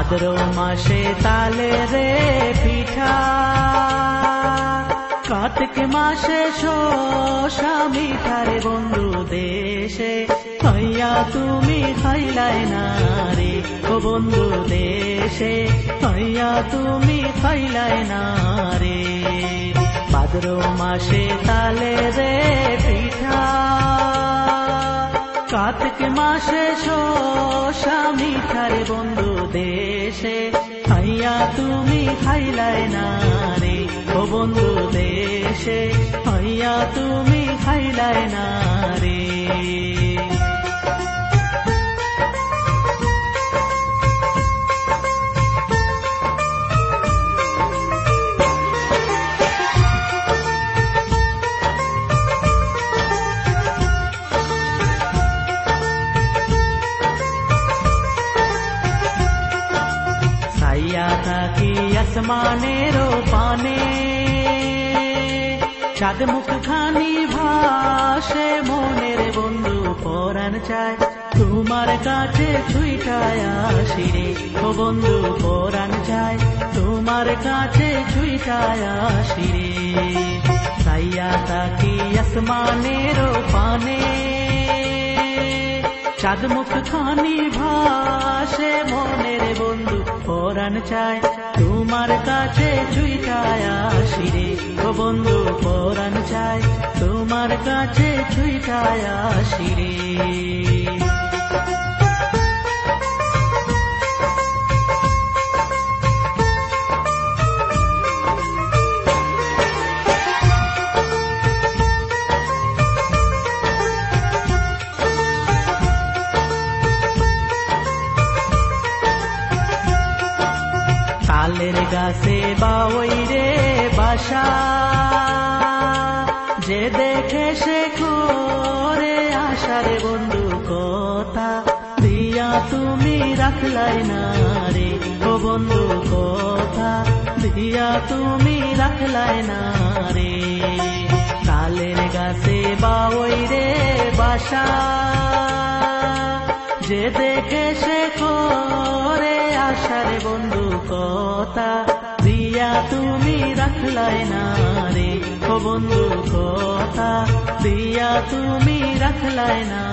ভাদ্র মাসে তালে রে পিঠা, কার্তিক মাসে শোষা মিঠা রে বন্ধু দেশে হইয়া তুমি খাইলাই না রে, ও বন্ধু দেশে হইয়া তুমি খাইলাই না রে। ভাদ্র মাসে তালে রে পিঠা, কার্তিক মাসে শোষা মিঠা রে বন্ধু দেশে হইয়া তুমি খাইলাই না রে, ও বন্ধু দেশে হইয়া তুমি খাইলাই না রে। ছাইয়া থাকি আসমানেরও পানে, চাঁদ মুখ খানি ভাসে মনের বন্ধু পরাণ চায় তোমার কাছে ছুইটায় আসি রে, ও বন্ধু পরাণ চায় তোমার কাছে ছুইটায় আসি রে। ছাইয়া থাকি আসমানেরও পানে, চাঁদ মুখ খানি ভাসে মনের বন্ধু পরাণ চায় তোমার কাছে ছুইটায় আসি রে, ও বন্ধু পরাণ চায় তোমার কাছে ছুইটায় আসি রে। তালের গাছে বাওই রে বাসা, যে দেখে সে করে আশার বন্ধু কথা দিয়া তুমি রাখলাই না রে, ও বন্ধু কথা দিয়া তুমি রাখলাই না রে। তালের গাছে বাওই রে বাসা, যে দেখে সে করে আশার বন্ধু কথা দিয়া তুমি রাখলাই না রে, ও বন্ধু কথা দিয়া তুমি রাখলাই না।